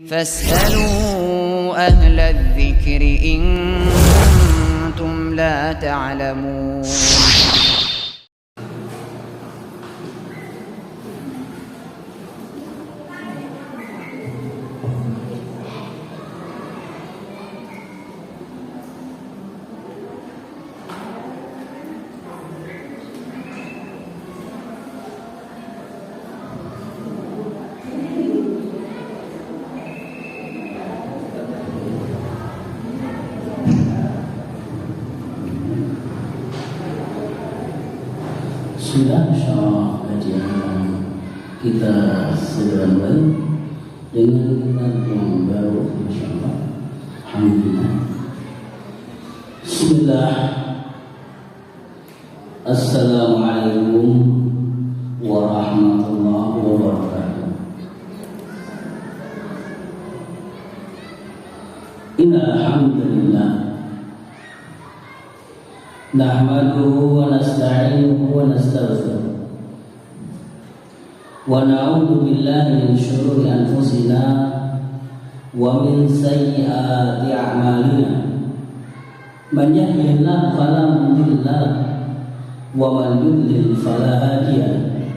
فاسألوا أهل الذكر إن كنتم لا تعلمون. Sudah insyaallah kajian kita segera mulai dengan kitab yang baru insyaallah. Alhamdulillah. Bismillah. Assalamualaikum warahmatullahi wabarakatuh. Innal hamdalillah nahmaduhu wa nasta'inuhu wa nastaghfiruh wa na'udzu billahi min shururi anfusina wa min sayyiati a'malina man yahdihillahu fala mudilla lahu wa man yudlil fala hadiya lahu.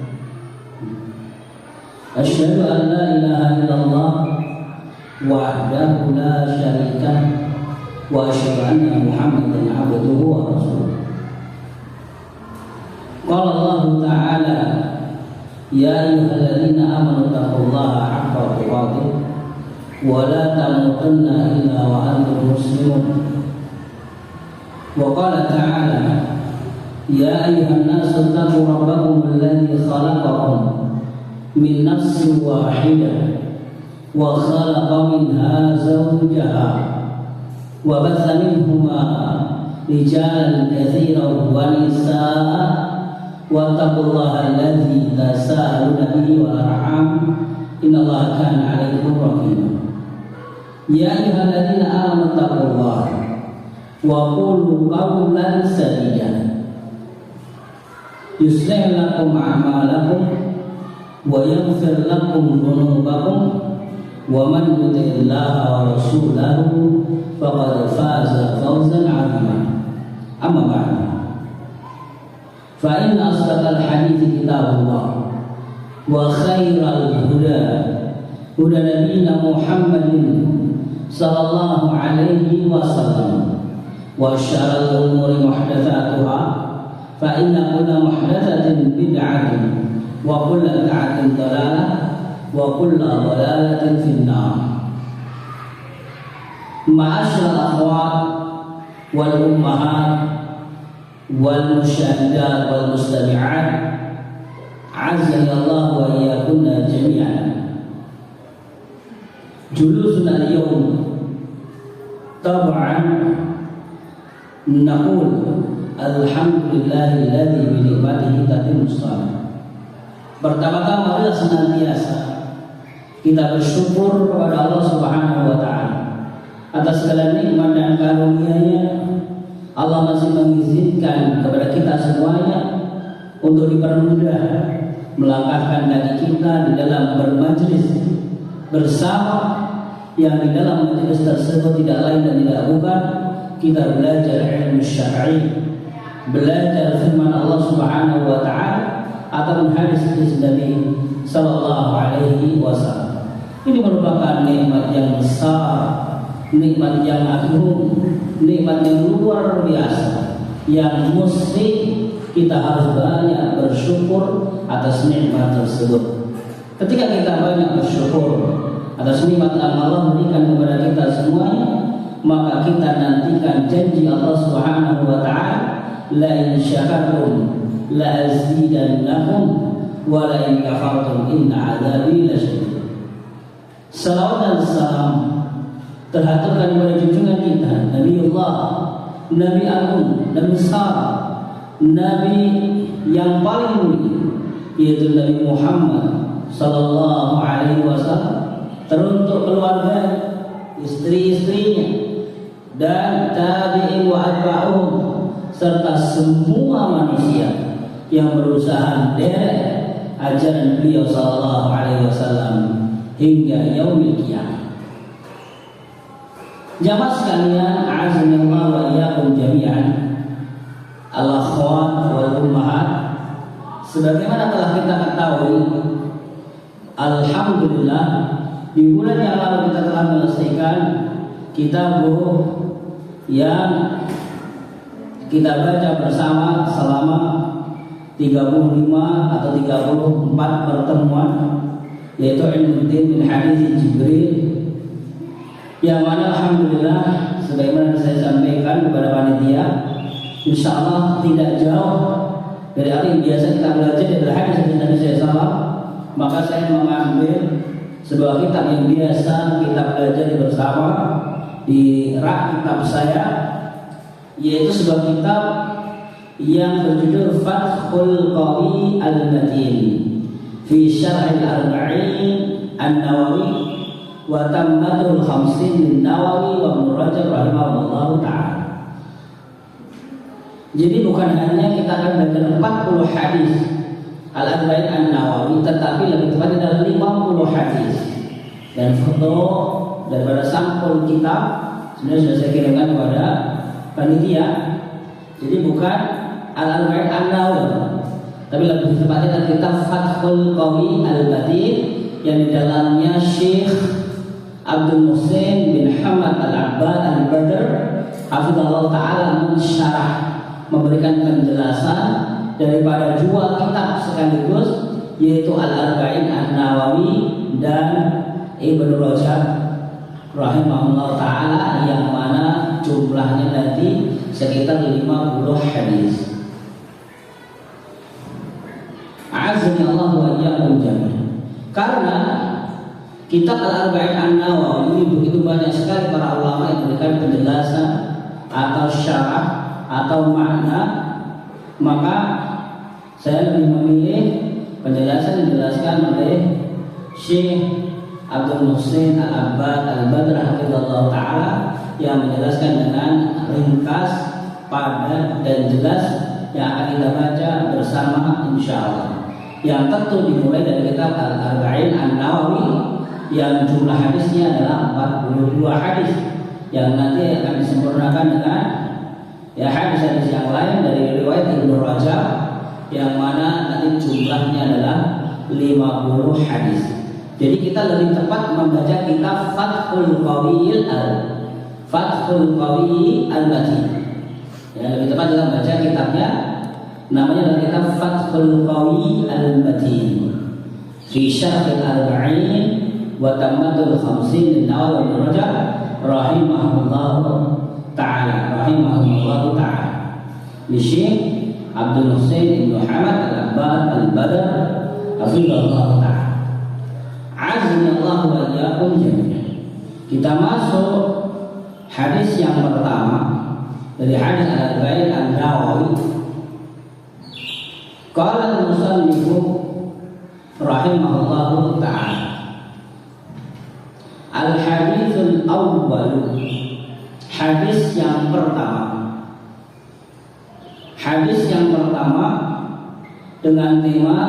Asyhadu an la ilaha illallah wahdahu la syarika lahu wa asyhadu anna Muhammadan abduhu wa rasuluh. Qala Allah Ta'ala ya ayyuhalladzina amanu taqullaha haqqa tuqatih wa la tamutunna illa wa antum muslimun. Wa qala ta'ala ya ayyuhan nasu taqu rabbakum alladzi khalaqakum min nafsin wahidah wa khalaqa minha zawjaha wa batha minhuma rijalan katsiran wa nisaa wa taqullaha alladzi tasaaluna bihi wal arham innallaha kana 'alaikum raqiba. Ya ayyuhalladzina amanu taqullaha wa qulu qawlan sadida yuslih lakum a'malakum wa yaghfir lakum dhunubakum wa man yuti'illaha wa rasulahu faqad faza fawzan 'azima. Amma ba'd, fa inna asdaqal hadithi kitabullah wa khairal huda huda nabiyyina Muhammadin sallallahu alaihi wasallam wa syarrul umuri muhdatsatuha fa inna kulla muhdatsatin bid'atin wa kulla bid'atin dhalalah wa kulla dhalalatin finnar. Ma'asyiral akhwat wal ummahat wal musyahidat wal mustami'at, azza Allah wa iyyakunna jami'an. Julusuna al-yawm tab'an naqul alhamdulillahilladzi bi ni'matihi tatimmus shalah. Pertama-tama adalah senantiasa kita bersyukur kepada Allah Subhanahu wa taala atas segala nikmat dan karunia-Nya. Allah masih mengizinkan kepada kita semuanya untuk dipermudah melangkahkan kaki kita di dalam bermajlis bersama, yang di dalam majlis tersebut tidak lain dan tidak bukan kita belajar ilmu syar'i, belajar firman Allah Subhanahu wa taala atau hadis Nabi sallallahu alaihi wasallam. Ini merupakan nikmat yang besar, nikmat yang agung, nikmat yang luar biasa, yang mesti kita harus banyak bersyukur atas nikmat tersebut. Ketika kita banyak bersyukur atas nikmat yang Allah berikan kepada kita semuanya, maka kita nantikan janji Allah Subhanahu wa taala, la in syakartum la azidannakum wa la in kafartum inna adzabi lasyadid. Salawat dan salam terhaturkan kepada junjungan kita Nabiullah, Nabi Agung, Nabi besar, Nabi yang paling mulia, yaitu Nabi Muhammad sallallahu alaihi wasallam, teruntuk keluarga, istri-istrinya, dan tabi'in wa atba'uhum, serta semua manusia yang berusaha menderek ajaran beliau sallallahu alaihi wasallam hingga yaumil qiyamah. Jamaah sekalian, a'azzanillahu wa iyyakum jami'an, al-akhwat wal ummahat. Sebagaimana telah kita ketahui, alhamdulillah di bulan yang lalu kita telah menyelesaikan kitab yang kita baca bersama selama 35 atau 34 pertemuan, yaitu Ilmuddin bin Hadits Jibril, yang mana alhamdulillah sebagaimana saya sampaikan kepada panitia, insyaallah tidak jauh dari apa yang biasa kita belajar dari hadis Nabi SAW. Maka saya mengambil sebuah kitab yang biasa kita belajar bersama di rak kitab saya, yaitu sebuah kitab yang berjudul Fathul Qawi Al-Matin fi Syarh Al-Arba'in An-Nawawi wa Tammatul Khamsin An-Nawawi wa Ibnu Rajab rahimahullahu ta'ala. Jadi bukan hanya kita akan belajar 40 hadis Al-Arba'in An-Nawawi, tetapi lebih tepatnya adalah 50 hadis. Dan foto daripada sampul kitab sebenarnya sudah saya kirimkan kepada panitia. Jadi bukan Al-Arba'in An-Nawawi, tapi lebih tepatnya adalah kitab Fathul Qawi Al-Matin yang di dalamnya Syekh Abdul Muhsin bin Hamad Al-Abbad Al-Badr hafizallahu ta'ala mensyarah, memberikan penjelasan daripada dua kitab sekaligus, yaitu Al-Arba'in An-Nawawi dan Ibnu Rajab rahimahullah ta'ala, yang mana jumlahnya nanti sekitar 50 hadis. A'azzani Allah wa iyyakum jami'an. Karena kitab Al-Arba'in An-Nawawi ini begitu banyak sekali para ulama yang memberikan penjelasan atau syarah atau makna, maka saya lebih memilih penjelasan yang dijelaskan oleh Syekh Abdul Muhsin Al-Abbad Al-Badr hafizallahu ta'ala, yang menjelaskan dengan ringkas, padat dan jelas, yang akan kita baca bersama insyaallah. Yang tentu dimulai dari kitab Al-Arba'in An-Nawawi yang jumlah hadisnya adalah 42 hadis, yang nanti akan disempurnakan dengan hadis-hadis yang lain dari riwayat Ibnu Rajab, yang mana nanti jumlahnya adalah 50 hadis. Jadi kita lebih tepat membaca kitab Fathul Qawi Al-Matin. Ya, lebih tepat dalam baca kitabnya, namanya adalah kitab Fathul Qawi Al-Matin fi Syarh Al-Arba'in wa Tammatul Khamsin An-Nawawi wa Ibnu Rajab rahimahullahu ta'ala li Syekh Abdul Muhsin bin Hamad Al-Abbad Al-Badr hafizallahu ta'ala. Azza Allah wa iyyakum jami'an. Kita masuk hadis yang pertama dari hadis Al-Arba'in An-Nawawi. Qala al-musannif rahimahullahu ta'ala, al-haditsul awwal, hadis yang pertama. Hadis yang pertama dengan tema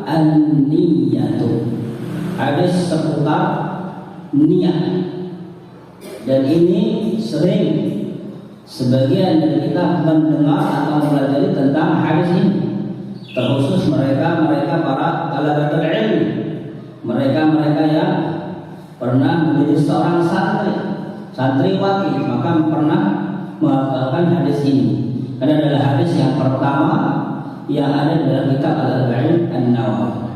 an-niyatu, hadis seputar niat. Dan ini sering sebagian dari kita mendengar atau mempelajari tentang hadis ini, terkhusus mereka para talabatul ilmi, mereka yang pernah menjadi seorang santriwati, maka pernah menghafalkan hadis ini. Karena adalah hadis yang pertama yang ada dalam kitab Al-Arba'in An-Nawawi.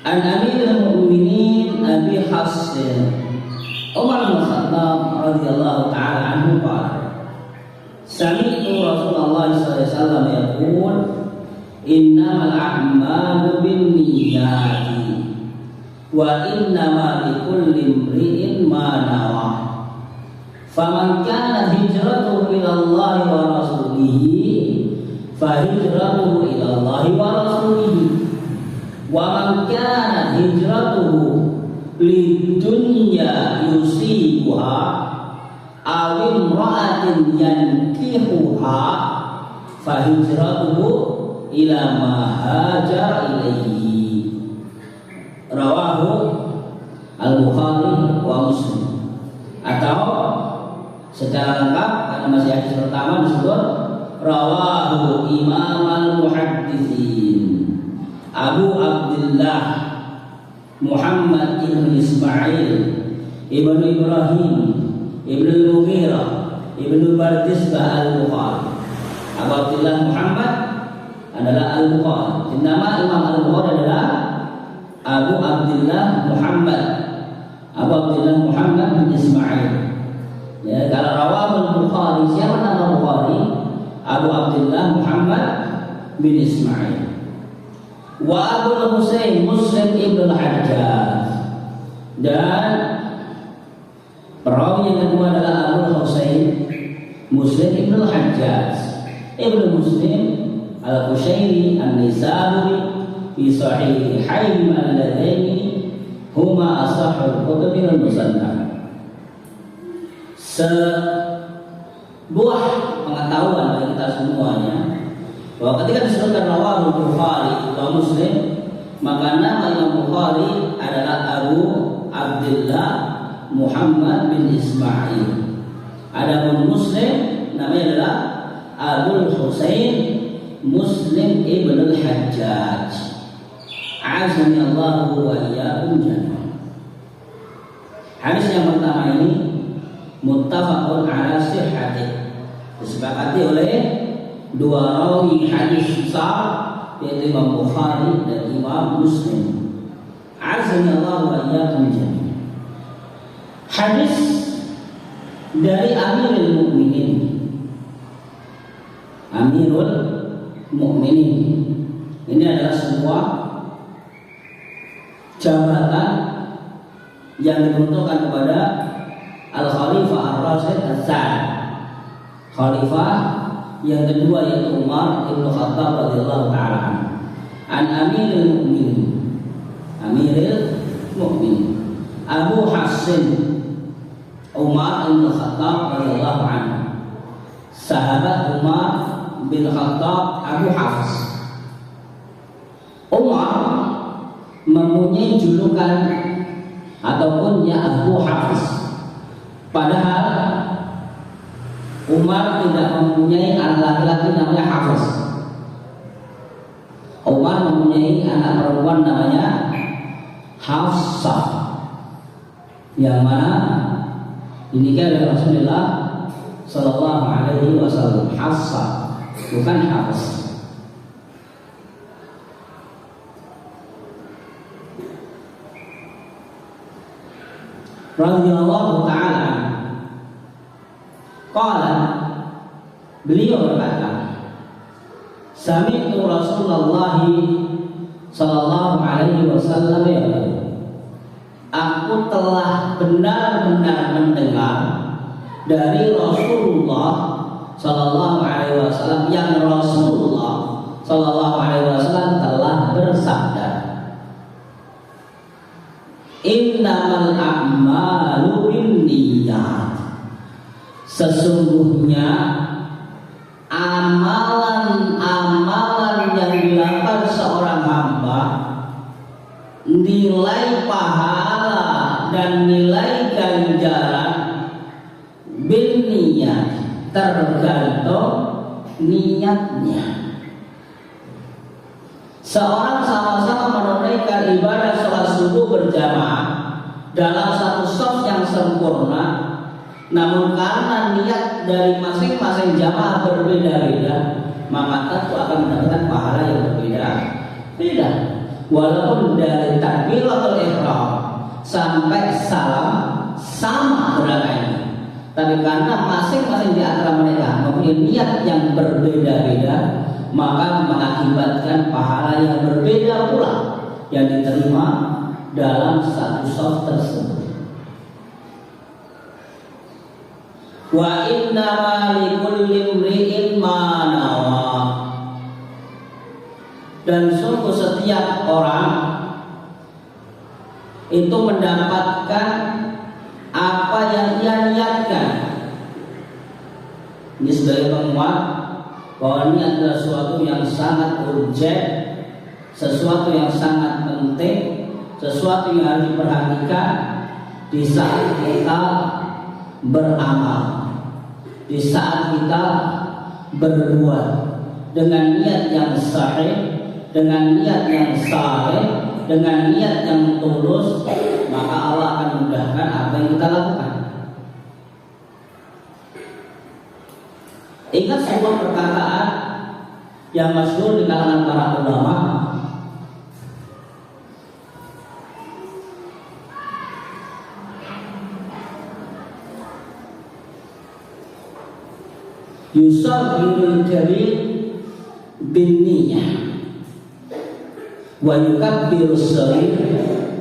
An Amirul Mu'minin Abi Hafs Umar bin Khattab radhiyallahu ta'ala anhu qala, sami'tu Rasulullah sallallahu alaihi wasallam yaqul, innamal a'malu binniyati wa innama likulli imri'in ma nawa. Faman kana hijratuhu ila Allah wa rasulihi fa hijratuhu ila Allah wa rasulihi, wa man kana hijratuhu lidunya yusibuha aw imra'atin yankihuha fa hijratuhu ila ma hajara ilaihi. Rawahu Al-Bukhari wa Muslim. Atau secara lengkap karena masih hadis pertama disebut rawahu imam al-muhadditsin Abu Abdullah Muhammad ibn Ismail ibn Ibrahim ibn Mughirah ibn Bardisbah al-Bukhari. Abu Abdullah Muhammad adalah al-Bukhari. Nama Imam al-Bukhari adalah Abu Abdullah Muhammad bin Ismail. Ya, kalau rawahul Bukhari, siapa nama Bukhari? Abu Abdullah Muhammad bin Ismail. Wa Abu Husain Muslim ibn al-Hajjaj. Dan perawi yang kedua adalah Abu Husain Muslim ibn al-Hajjaj. Ibnu Muslim al-Qushairi an-Nisaburi fi sahihain alladaini huma asahhul kutubi al-musannaf. Sebuah pengetahuan bagi kita semuanya bahwa ketika disebutkan rawahul Bukhari wa Muslim, maka nama Imam Bukhari adalah Abu Abdullah Muhammad bin Ismail. Adapun Muslim namanya adalah Abu Husain Muslim ibn al-Hajjaj. Azani Allah wa iyyakum jami'an. Hadis yang pertama ini muttafaqun ala sihhatih, disepakati oleh dua rawi hadis besar yaitu Imam Bukhari dan Imam Muslim. Azani Allah wa iyyakum jami'an. Hadis dari Amirul Mukminin. Amirul Mukminin ini adalah sebuah jabatan yang diperuntukkan kepada Al-Khalifah Ar-Rasyid Ats-Tsani, Khalifah yang kedua yaitu Umar Ibn Khattab radhiyallahu ta'ala an Amirul Mukminin Abu Hafsin Umar Ibn Khattab radhiyallahu anhu, sahabat Umar bin Khattab Abu Hafs. Umar mempunyai julukan ataupun ya Abu Hafs. Padahal Umar tidak mempunyai anak laki-laki namanya Hafiz. Umar mempunyai anak perempuan namanya Hafsah, yang mana dinikahi oleh Rasulullah Sallallahu Alaihi Wasallam. Hafsah, bukan Hafiz. Radhiyallahu ta'ala qala, beliau berkata, sami'tu Rasulullah sallallahu alaihi wasallam yaqul, aku telah benar-benar mendengar dari Rasulullah sallallahu alaihi wasallam yang Rasulullah sallallahu alaihi wasallam telah bersabda, innamal a'malu binniyat, sesungguhnya amalan-amalan yang dilakukan seorang hamba, nilai pahala dan nilai ganjaran binniyat, tergantung niatnya. Seorang sama-sama menunaikan ibadah sholat subuh berjamaah dalam satu shaf yang sempurna, namun karena niat dari masing-masing jamaah berbeda-beda, maka tentu akan mendapatkan pahala yang berbeda-beda. Walaupun dari takbiratul ihram sampai salam sama gerakannya, tapi karena masing-masing di antara mereka mempunyai niat yang berbeda-beda, maka mengakibatkan pahala yang berbeda pula yang diterima dalam satu shaf tersebut. Wa inna ma likulli imri'in ma nawa, dan sungguh setiap orang itu mendapatkan apa yang ia niatkan. Ini sebagai penguat bahwa ini adalah sesuatu yang sangat urgent, sesuatu yang sangat penting, sesuatu yang harus diperhatikan di saat kita beramal. di saat kita berbuat dengan niat yang sahih, dengan niat yang saleh, dengan niat yang tulus, maka Allah akan mudahkan apa yang kita lakukan. Ingat sebuah perkataan yang masyhur di kalangan para ulama, yusabirul karim bin niyah wa yukabbirus shaghir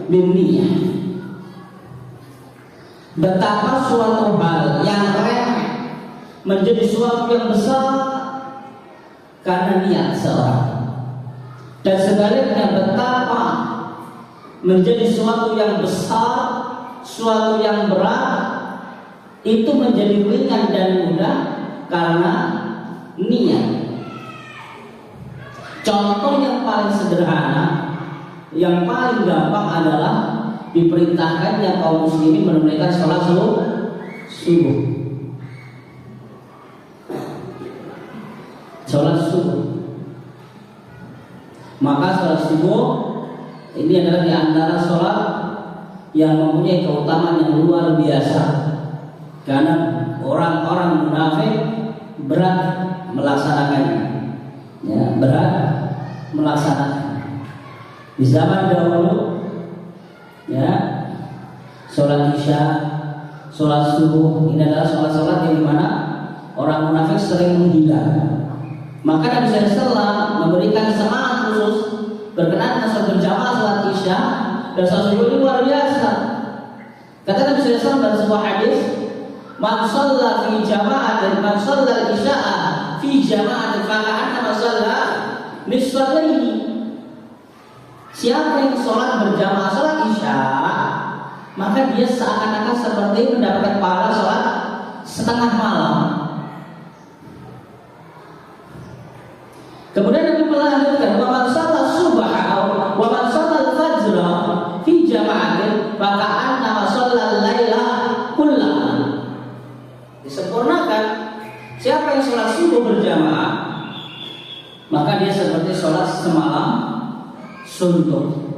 bin niyah. Betapa suatu hal yang remeh menjadi suatu yang besar karena niat seorang, dan sebaliknya betapa menjadi suatu yang besar, suatu yang berat itu menjadi ringan dan mudah karena niat. Contoh yang paling sederhana, yang paling gampang adalah diperintahkannya kaum muslimin menunaikan sholat subuh. Sholat subuh. Maka sholat subuh ini adalah di antara sholat yang mempunyai keutamaan yang luar biasa, karena orang-orang munafik berat melaksanakannya, ya, berat melaksanakan. Di zaman dahulu, ya, sholat isya, sholat subuh ini adalah sholat-sholat yang dimana orang munafik sering menghindar. Maka Nabi SAW memberikan semangat khusus berkenaan dengan berjamaah sholat isya dan sholat subuh ini luar biasa. Kata Nabi SAW dalam sebuah hadis, man shalla fi jama'atin, man shalla isya'a fi jama'atin faka'anna shalla nisfal laili. Siapa yang sholat berjamaah sholat isya, maka dia seakan-akan seperti mendapatkan pahala sholat setengah malam. Kemudian Nabi melanjutkan, wa man shalla subha wa man shalla al-fajr fi jama'atin faka'anna shalla al-laila kullaha. Disempurnakan, siapa yang sholat subuh berjamaah, maka dia seperti sholat semalam suntuk.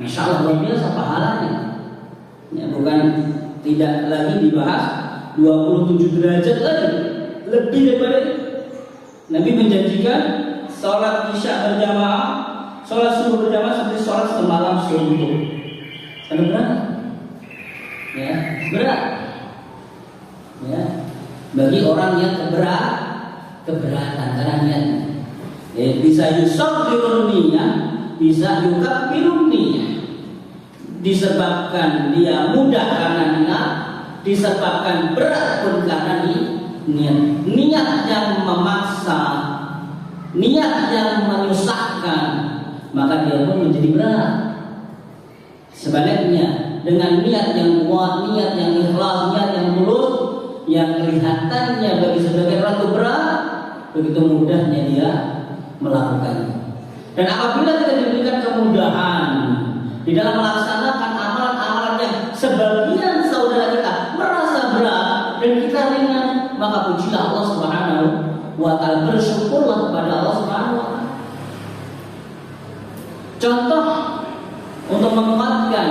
Masya Allah, luar biasa pahalanya. Ya, bukan tidak lagi dibahas 27 derajat lagi, lebih daripada itu. Nabi menjanjikan sholat isya berjamaah, sholat subuh berjamaah seperti sholat semalam suntuk. Karena berat, ya, berat. Ya, bagi orang yang keberatan karena niatnya, ya, bisa yusabirun niyah, bisa yukabbirun niyah. Disebabkan dia mudah karena niat, disebabkan berat pun karena niat. Niat yang memaksa, niat yang menyusahkan, maka dia pun menjadi berat. Sebaliknya, dengan niat yang kuat, niat yang ikhlas, niat yang tulus, yang kelihatannya bagi sebagian orang itu berat, begitu mudahnya dia melakukannya. Dan apabila kita diberikan kemudahan di dalam melaksanakan amalan-amalan yang sebagian saudara kita merasa berat dan kita ringan, maka pujilah Allah Subhanahu wa ta'ala, bersyukurlah kepada Allah Subhanahu wa ta'ala. Contoh untuk menguatkan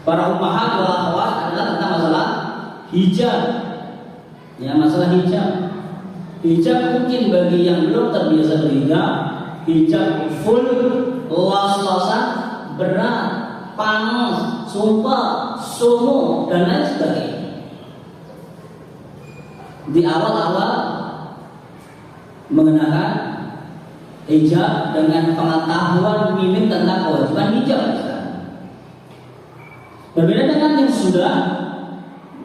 para ummahat wal akhwat adalah tentang masalah hijab. Ya, masalah hijab. Hijab mungkin bagi yang belum terbiasa berhijab, hijab full, los-losan, berat, panas, sumpah, sumuk, dan lain sebagainya. Di awal-awal mengenakan hijab dengan pengetahuan minim tentang kewajiban hijab. Berbeda dengan yang sudah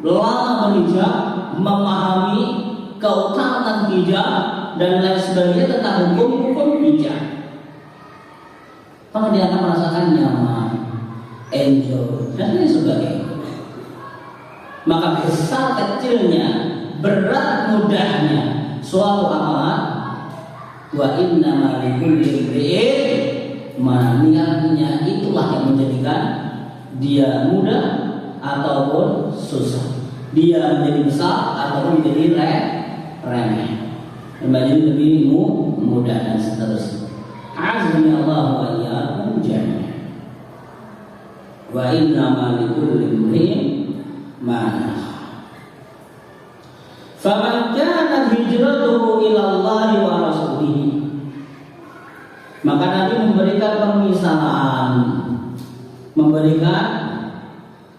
lama berhijab, memahami keutamaan hijab dan lain sebagainya tentang hukum-hukum hijab, maka dia akan merasakan nyaman, enjoy, dan lain sebagainya. Maka besar kecilnya, berat mudahnya suatu amalan, wa inna ma likulli imri'in ma niatnya, itulah yang menjadikan dia mudah ataupun susah. dia menjadi besar ataupun menjadi remeh, menjadi lebih mudah dan seterusnya. Azmi Allah wa iyyakum jami'an. Wa innama likulli imrin ma nawa. Faman kana hijratuhu ila Allah wa rasulih. Maka Nabi memberikan permisalan, memberikan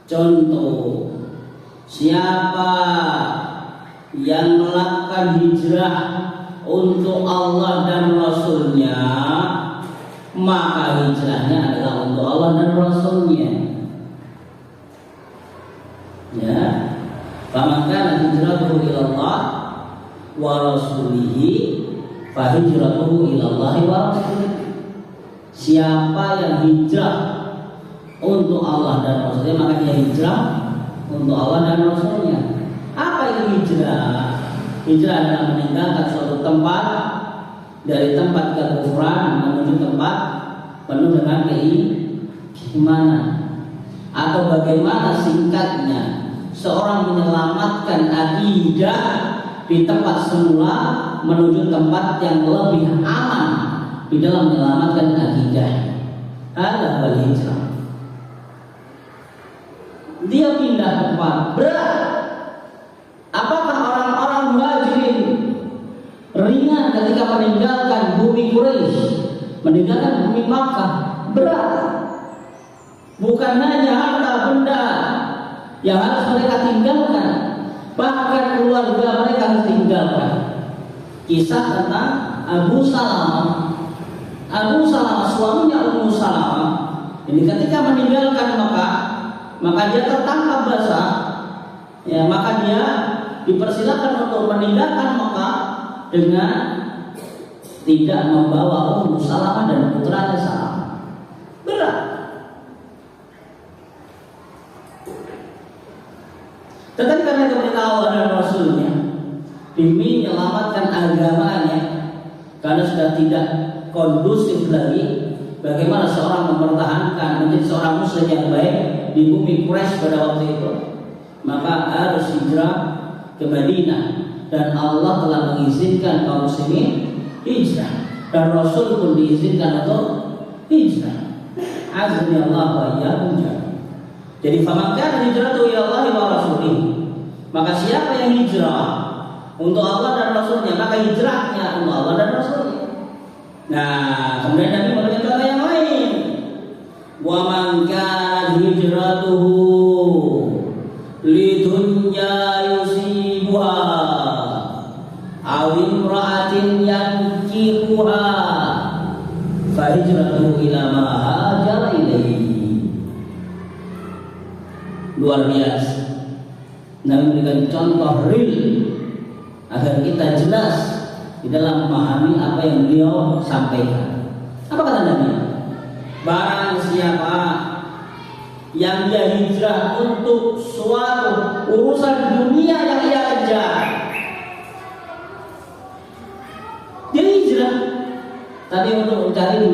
contoh. Siapa yang melakukan hijrah untuk Allah dan Rasulnya, maka hijrahnya adalah untuk Allah dan Rasulnya. Ya, faman kana hijratuhu ila Allah wa rasulihi fa hijratuhu ila Allah wa rasulihi. Siapa yang hijrah untuk Allah dan Rasulnya, maka dia hijrah untuk Allah dan Rasulnya. Apa itu hijrah? Hijrah adalah meninggalkan suatu tempat dari tempat kekufuran menuju tempat penuh dengan keimanan. Atau bagaimana singkatnya seorang menyelamatkan akidah di tempat semula menuju tempat yang lebih aman di dalam menyelamatkan akidah. Ada hijrah. Dia pindah tempat berat. Apakah orang-orang muhajirin ringan ketika meninggalkan bumi Quraisy, meninggalkan bumi Makkah? Berat. Bukan hanya harta benda yang harus mereka tinggalkan, bahkan keluarga mereka harus tinggalkan. Kisah tentang Abu Salamah. Abu Salamah suaminya Ummu Salamah ini ketika meninggalkan Makkah, maka dia tertangkap basah, ya, maka dia dipersilakan untuk meninggalkan Makkah dengan tidak membawa Ummu Salamah dan putranya Salamah. Berat. Tetapi karena keberitahuan dan Rasulnya demi menyelamatkan agamanya, karena sudah tidak kondusif lagi bagaimana seorang mempertahankan menjadi seorang muslim yang baik di bumi Quraisy pada waktu itu, maka harus hijrah ke Madinah. Dan Allah telah mengizinkan kaum muslimin hijrah, dan Rasul pun diizinkan untuk hijrah. Azmi Allah wa iyyakum jami'an. Jadi faman kana hijratuhu ila Allah wa rasulih, maka siapa yang hijrah untuk Allah dan Rasulnya, maka hijrahnya untuk Allah dan Rasulnya. Nah, kemudian Nabi memberikan contoh yang lain. Wa man kana hijratuhu lidunya yusibuha aw imra'atin yankihuha fa hijratuhu ila ma hajara ilaihi. Luar biasa. Nabi memberikan contoh real agar kita jelas di dalam memahami apa yang beliau sampaikan. Apa kata Nabi? Barang siapa yang dia hijrah untuk suatu urusan dunia yang ia kejar, dia hijrah tapi untuk mencari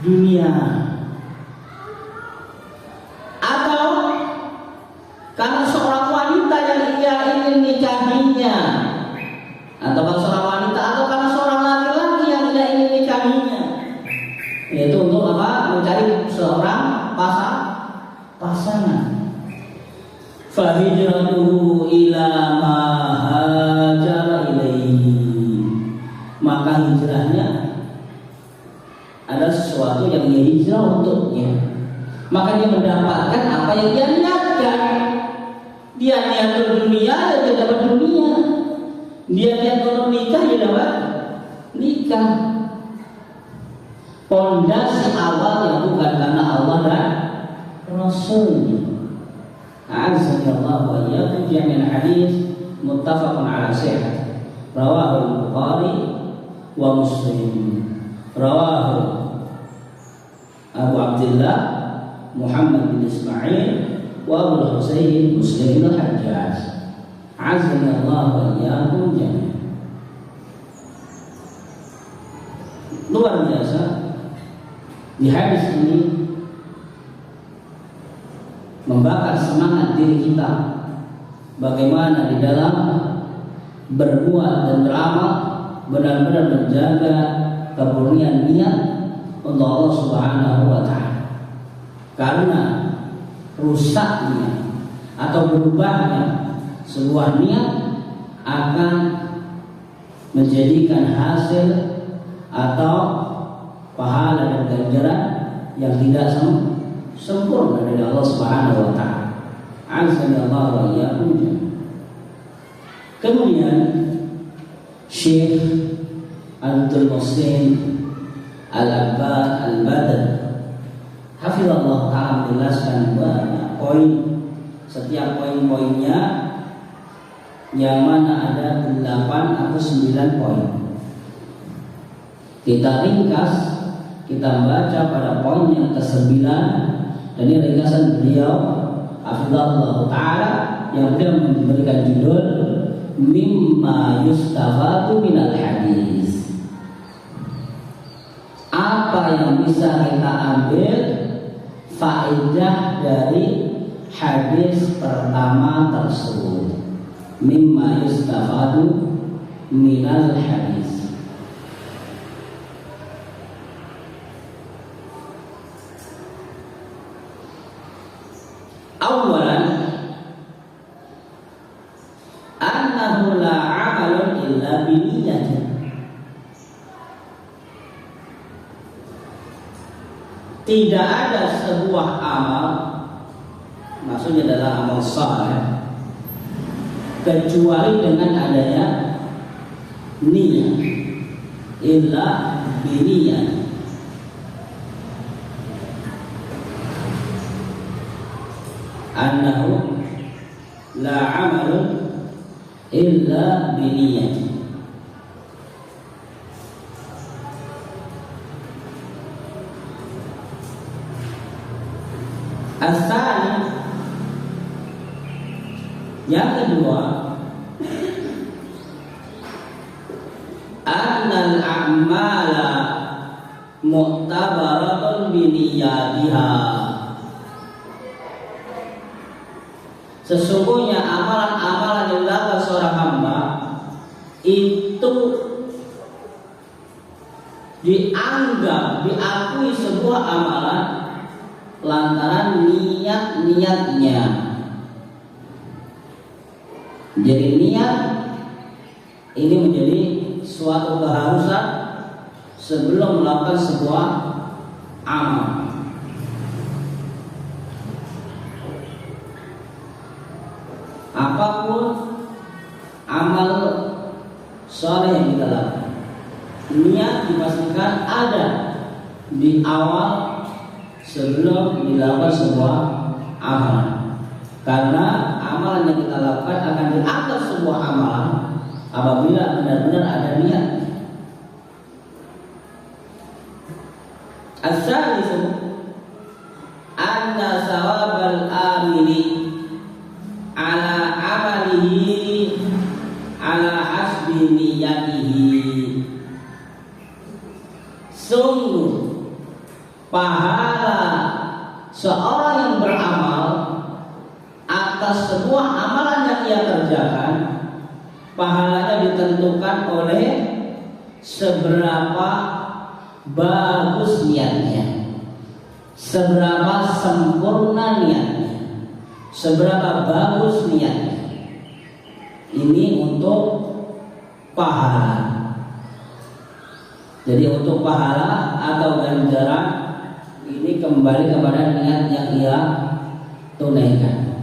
dunia, atau karena seorang wanita yang ia ingin nikahinya, atau karena seorang wanita, atau karena seorang laki-laki yang ia ingin nikahinya, yaitu untuk apa? Mencari seorang pasangan. Fa hijratuhu ila ma hajara ilaihi, maka hijrahnya adalah sesuatu yang dia hijrah untuknya. Maka dia mendapatkan apa yang dia niatkan. Dia niat untuk dunia, dia dapat dunia. Dia niat untuk nikah, dia dapat nikah. Pondasi awal yang bukan karena Allah dan Rasulnya. A'azzallahu wa iyyakum jami'an. Hadis muttafaqun ala sihhah. Rawahu Bukhari wa Muslim. Rawahu Abu Abdullah Muhammad bin Ismail wa Abu Husain Muslim bin Hajjaj. A'azzallahu wa iyyakum jami'an. Luar biasa. Di hadis ini membakar semangat diri kita bagaimana di dalam berbuat dan beramal benar-benar menjaga kemurnian niat untuk Allah Subhanahu wa taala. Karena rusaknya atau berubahnya sebuah niat akan menjadikan hasil atau pahala dan ganjaran yang tidak sempurna dari Allah Subhanahu wa taala. Azza-Jalla wa iyyakum. Kemudian Syekh Abdul Muhsin Al-Abbad Al-Badr hafizallahu ta'ala menjelaskan banyak poin, setiap poin-poinnya yang mana ada 8 atau 9 poin. Kita ringkas, kita baca pada poin yang ke-9, dan ini ringkasan beliau hafizallahu ta'ala yang beliau memberikan judul mimma yustafadu minal hadis. Apa yang bisa kita ambil faedah dari hadis pertama tersebut? Mimma yustafadu minal hadis. Awalan annahu la amalun illa binniyatin. Tidak ada sebuah amal, maksudnya adalah amal saleh, kecuali dengan adanya niat. Illa biniyat. Annahu la amalun illa biniyat. Asal yang kedua, annal a'mala mu'tabaratun biniyatiha. Sesungguhnya amalan-amalan yang dilakukan seorang hamba itu dianggap, diakui sebuah amalan lantaran niat-niatnya. Jadi niat ini menjadi suatu keharusan sebelum melakukan sebuah amal. Apapun amal soleh yang kita lakukan, niat dipastikan ada di awal sebelum dilakukan sebuah amalan. Karena amalan yang kita lakukan akan dianggap sebuah amalan apabila benar-benar ada niat. As-salisu anna sawabal amili ala amalihi ala hasbi niyatihi. Sungguh pahala seorang yang beramal atas sebuah amalan yang ia kerjakan, pahalanya ditentukan oleh seberapa bagus niatnya, seberapa sempurna niatnya, seberapa bagus niatnya. Ini untuk pahala. Jadi untuk pahala atau ganjaran ini kembali kepada niat yang ia tunaikan.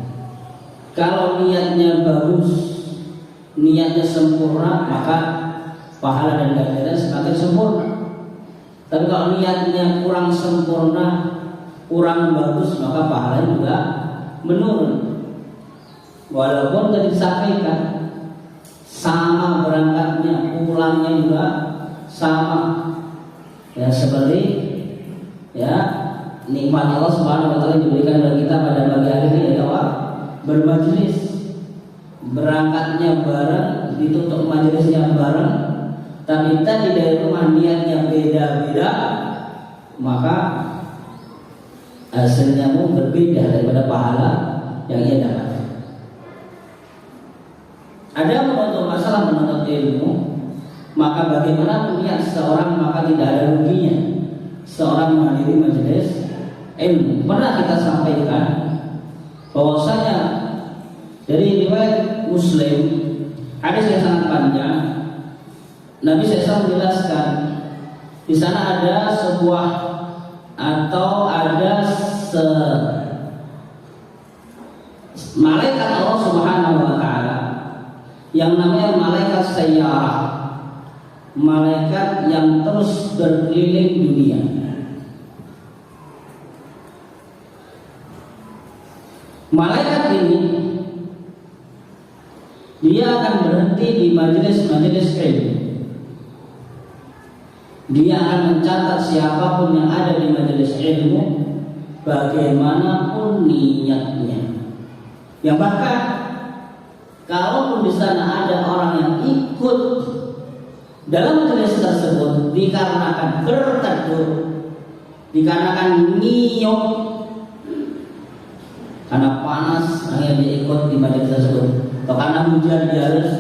Kalau niatnya bagus, niatnya sempurna, maka pahala dan ganjaran semakin sempurna. Tapi kalau niatnya kurang sempurna, kurang bagus, maka pahala juga menurun. Walaupun tadi disampaikan sama berangkatnya, pulangnya juga sama. Ya seperti ya nikmat Allah Subhanahu wa taala diberikan kepada kita pada pagi hari ini adalah bermajlis, berangkatnya bareng, ditutup majelisnya bareng, tapi tadi dari rumah niatnya beda-beda, maka hasilnya pun berbeda daripada pahala yang ia dapat. ilmu, maka bagaimanapun niat seorang maka tidak ada ruginya seorang menghadiri majelis ilmu. Pernah kita sampaikan bahwasanya dari riwayat Muslim, hadis yang sangat panjang, Nabi SAW menjelaskan di sana ada sebuah atau ada malaikat Allah Subhanahu wa taala yang namanya malaikat sayyarah, malaikat yang terus berkeliling dunia. Malaikat ini dia akan berhenti di majelis-majelis ilmu. Dia akan mencatat siapapun yang ada di majelis ilmu, bagaimanapun niatnya. Yang bahkan kalaupun di sana ada orang yang ikut dalam majelis tersebut dikarenakan berteduh, dikarenakan ngiyok, karena panas akhirnya dia ikut di majelis tersebut, atau karena hujan dia harus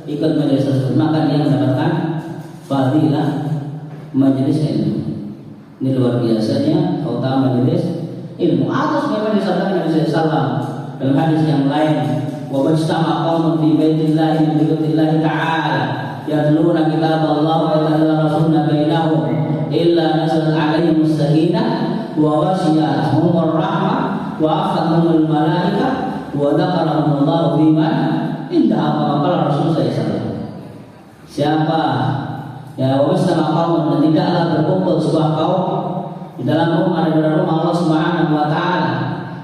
ikut majelis tersebut, maka dia mendapatkan fadilah majelis ilmu. Ini luar biasanya utama majelis ilmu. Atau sebagaimana disabdakan Nabi SAW dalam hadis yang lain, wa majtama qaumun fi baitillahi min dzikrillahi ta'ala yatluna kitaballah wa yatadalluna rasuluna bainahum illa nazalat alaihim as-sakinah wa ghashiyatuhum ar-rahmah wa afathumul malaikah wa dzakarahumullahu biman indaha qala Rasul SAW. Siapa ya wajtama qaumun, dan tidaklah berkumpul sebuah kaum di dalam rumah Allah Subhanahu wa taala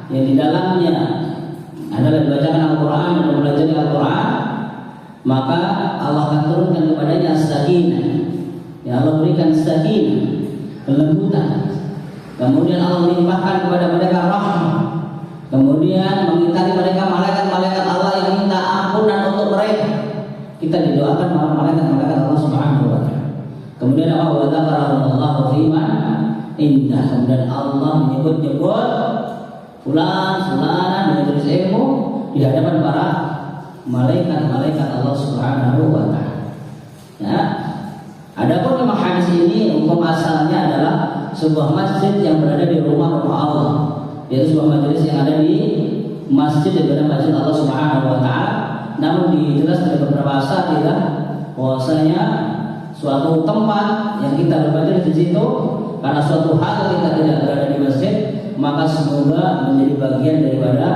yang di dalamnya adalah dibacakan Al-Quran dan belajar Al-Quran, maka Allah akan turunkan kepadanya sakinah. Ya Allah berikan sakinah, kelembutan. Kemudian Allah limpahkan kepada mereka rahmat. Kemudian mengitari mereka malaikat-malaikat Allah yang minta ampunan untuk mereka. Kita didoakan oleh malaikat-malaikat Allah Subhanahu wa taala. Kemudian Allah dzakarahumullahu fiman indah. Kemudian Allah menyebut-nyebut fulan majelis ilmu di hadapan para malaikat-malaikat Allah Subhanahu wa taala. Ya. Adapun memang hadis ini hukum asalnya adalah sebuah masjid yang berada di rumah-rumah Allah, yaitu sebuah majelis yang ada di masjid yang berada masjid Allah Subhanahu wa taala. Namun dijelaskan dari beberapa asatidzah bahwasanya suatu tempat yang kita bermajelis di situ karena suatu hal kita tidak berada di masjid, maka semoga menjadi bagian daripada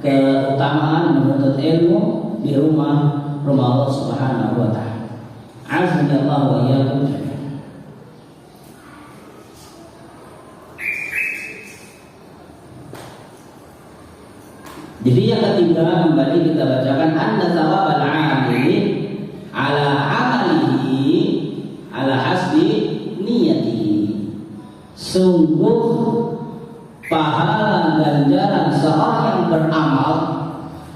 keutamaan menuntut ilmu di rumah Allah Subhanahu wa taala. Azza wa iyyakum. Jadi yang ketiga kembali kita bacakan anna thawabal 'amili ala 'amalihi ala hasbi niyatihi. Sungguh pahala ganjaran seorang yang beramal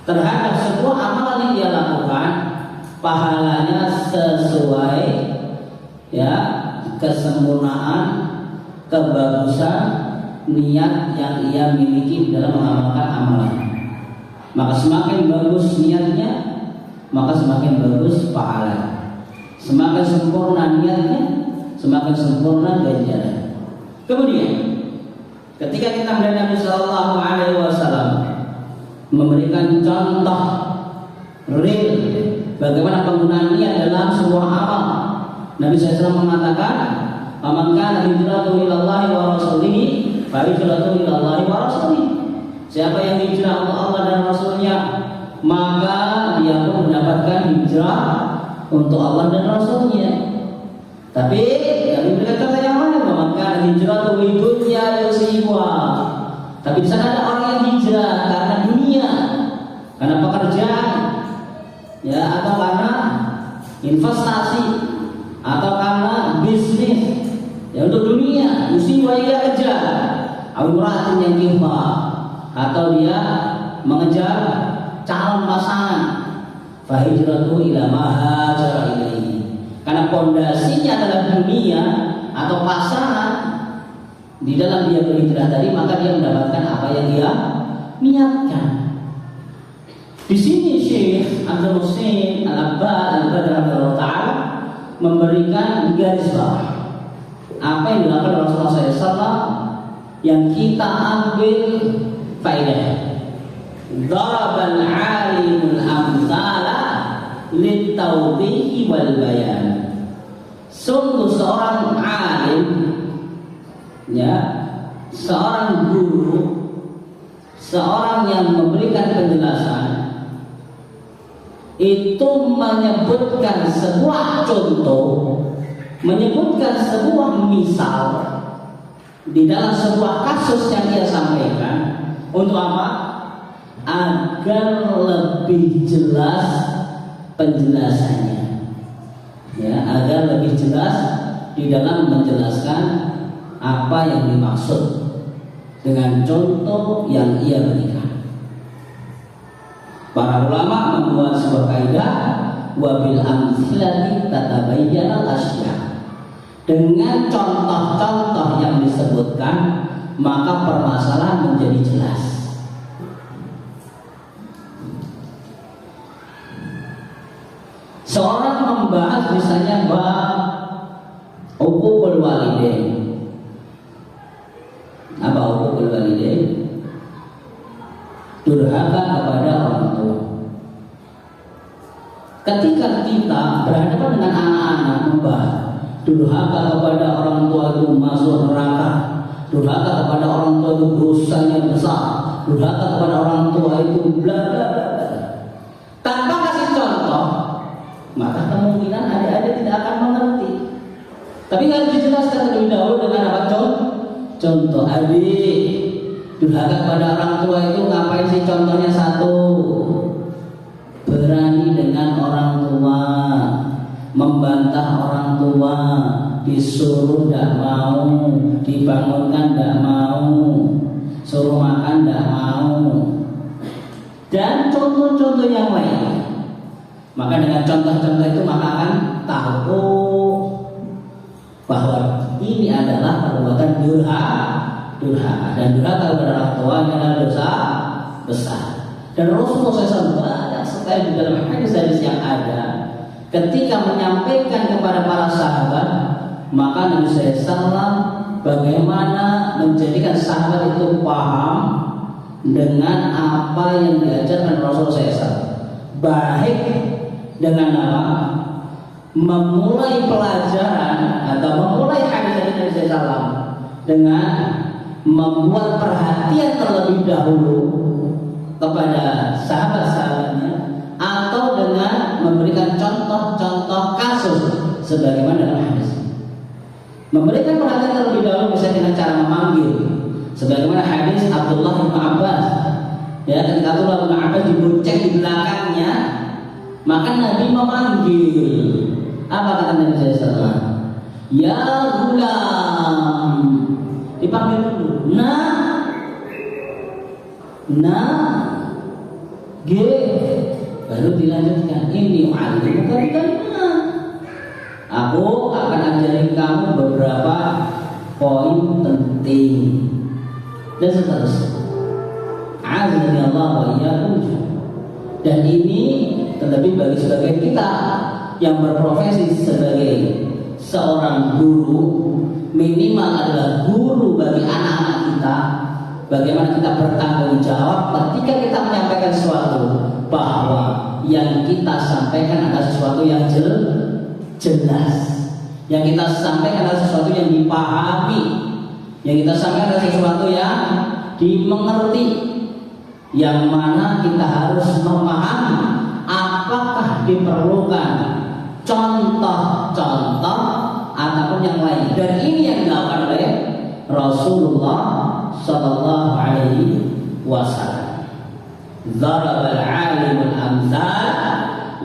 terhadap sebuah amalan yang dia lakukan, pahalanya sesuai ya kesempurnaan, kebagusan niat yang ia miliki dalam mengamalkan amalan. Maka semakin bagus niatnya, maka semakin bagus pahala. Semakin sempurna niatnya, semakin sempurna ganjaran. Kemudian ketika kita melihat Nabi Sallallahu Alaihi Wasallam memberikan contoh real bagaimana penggunaan niat dalam sebuah amal, Nabi SAW mengatakan, "Faman kana hijratuhu ilallahi wa rasulihi, fa hijratuhu ilallahi wa rasulihi." Siapa yang hijrah untuk Allah dan Rasulnya, maka dia pun mendapatkan hijrah untuk Allah dan Rasulnya. Tapi Nabi berikan contoh yang mana? Faman kana hijratuhu lidunya yusibuha. Tapi di sana ada orang yang hijrah karena dunia, karena pekerjaan, ya, atau karena investasi, atau karena bisnis, ya untuk dunia, musibah ia kejar, auratin yang kifa, atau dia mengejar calon pasangan, fahijratu ila ma hajara ilaihi. Karena pondasinya adalah dunia atau pasangan, di dalam dia berhijrah tadi, maka dia mendapatkan apa yang dia niatkan. Di sini Syekh Abdul Husain Al-Abbad Al-Badr Ta'ala memberikan garis bawah apa yang dilakukan Rasulullah SAW yang kita ambil faedah. Darabal alimul amthala litawdihi wal bayan. Sungguh seorang alim, ya, seorang guru, seorang yang memberikan penjelasan itu menyebutkan sebuah contoh, menyebutkan sebuah misal di dalam sebuah kasus yang dia sampaikan untuk apa? Agar lebih jelas penjelasannya, ya, agar lebih jelas di dalam menjelaskan apa yang dimaksud dengan contoh yang ia berikan. Para ulama membuat sebuah kaidah wabil amthilati tatabayyana al-asya. Dengan contoh-contoh yang disebutkan maka permasalahan menjadi jelas. Seorang membahas misalnya bab uququl walidain. Apa uququl walidain? Durhaka kepada orang tua. Ketika kita berhadapan dengan anak-anak membahas durhaka kepada orang tua itu masuk neraka, durhaka kepada orang tua itu dosanya besar, durhaka kepada orang tua itu bla bla bla. Tanpa kasih contoh, maka kemungkinan adik-adik tidak akan mengerti. Tapi harus dijelaskan terlebih dahulu dengan apa? Contoh adik, durhaka kepada orang tua itu ngapain sih? Contohnya satu, berani dengan orang tua, membantah orang tua, disuruh tidak mau, dibangunkan tidak mau, suruh makan tidak mau, dan contoh-contoh yang lain. Maka dengan contoh-contoh itu maka akan tahu bahwa ini adalah perbuatan durhaka, dan durhaka kepada orang tua adalah dosa besar. Dan Rasulullah SAW banyak sekali di dalam hadis-hadis yang ada ketika menyampaikan kepada para sahabat, maka Nabi SAW bagaimana menjadikan sahabat itu paham dengan apa yang diajarkan Rasulullah SAW, baik dengan apa? Memulai pelajaran atau memulai hadis Nabi SAW dengan membuat perhatian terlebih dahulu kepada sahabat-sahabatnya, atau dengan memberikan contoh-contoh kasus sebagaimana dalam hadis. Memberikan perhatian terlebih dahulu bisa dengan cara memanggil, sebagaimana hadis Abdullah bin Abbas. Ya, ketika Abdullah bin Abbas dibonceng di belakangnya, maka Nabi memanggil. Apa kata Nabi SAW? Ya gulam, dipanggil dulu. Baru dilanjutkan. Ini alim bukan kalimat. Aku akan ajarin kamu beberapa poin penting dan seterusnya. Azza Allah wa iyyakum. Dan ini terlebih bagi sebagian kita yang berprofesi sebagai seorang guru, minimal adalah guru bagi anak-anak kita. Bagaimana kita bertanggung jawab ketika kita menyampaikan sesuatu, bahwa yang kita sampaikan adalah sesuatu yang jelas, yang kita sampaikan adalah sesuatu yang dipahami, yang kita sampaikan adalah sesuatu yang dimengerti, yang mana kita harus memahami apakah diperlukan contoh-contoh ataupun yang lain. Dan ini yang dilakukan oleh Rasulullah Sallallahu Alaihi Wasallam. Darabal alimul amthal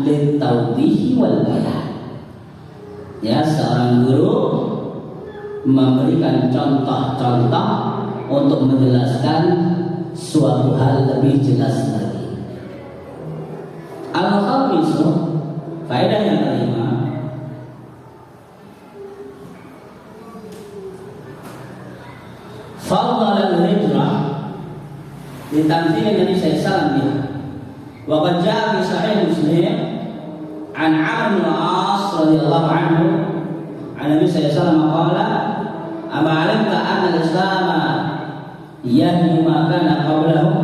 litawdihi wal bayan. Ya, seorang guru memberikan contoh-contoh untuk menjelaskan suatu hal lebih jelas lagi. Al-khamisu, faedah yang kelima, fadl al-hijrah ditamthil Nabi sallallahu alaihi wasallam Wa qad jaa fi sahih Muslim an Amr bin As radhiyallahu anhu an Nabi sallallahu alaihi wasallam qala ama 'alimta anna al-islam yahdi ma kana qablahu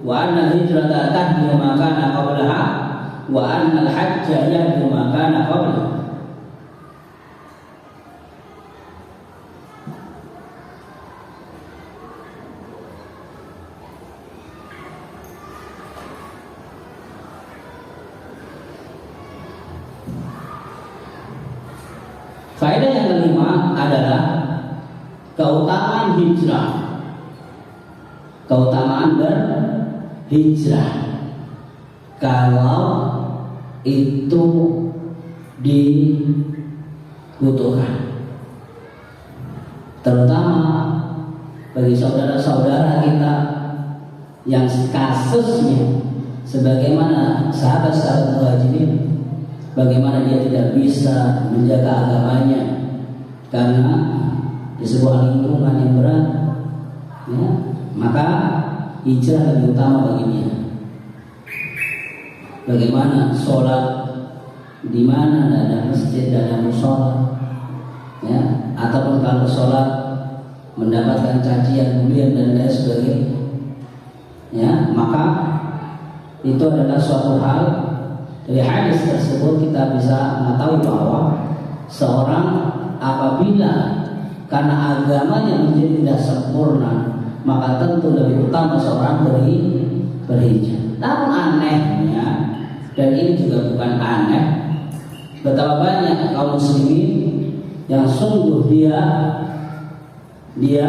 wa anna al-hijrata tahdi ma kana qablaha wa anna al-hajja yahdi ma kana qablahu. Faedah yang kelima adalah keutamaan hijrah. Keutamaan berhijrah kalau itu dibutuhkan, terutama bagi saudara-saudara kita yang kasusnya sebagaimana sahabat-sahabat Muhajirin, bagaimana dia tidak bisa menjaga agamanya karena di sebuah lingkungan yang berat, ya, maka hijrah lebih utama bagi dia. Bagaimana sholat di mana tidak ada masjid, tidak ada musola, ya, ataupun kalau sholat mendapatkan cacian, kemudian dan lain sebagainya, ya, maka itu adalah suatu hal. Dari hadis tersebut kita bisa mengetahui bahwa seorang apabila karena agamanya menjadi tidak sempurna, maka tentu lebih utama seorang berhijrah. Namun anehnya, dan ini juga bukan aneh, betapa banyak kaum muslimin yang sungguh dia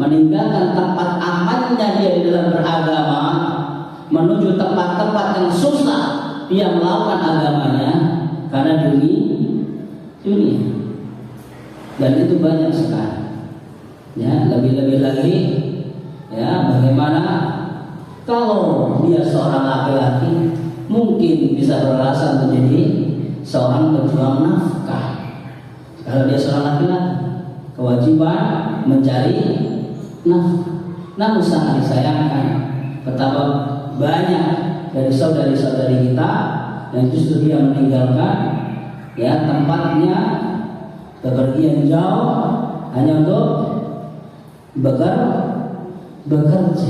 meninggalkan tempat amannya dia di dalam beragama menuju tempat-tempat yang susah dia melakukan agamanya karena dunia, dan itu banyak sekali. Ya, lebih-lebih lagi, ya, bagaimana kalau dia seorang laki-laki mungkin bisa beralasan menjadi seorang pejuang nafkah. Kalau dia seorang laki-laki, kewajiban mencari nafkah. Namun sangat disayangkan betapa banyak dari saudari-saudari kita yang justru dia meninggalkan, ya, tempatnya bepergian jauh hanya untuk bekerja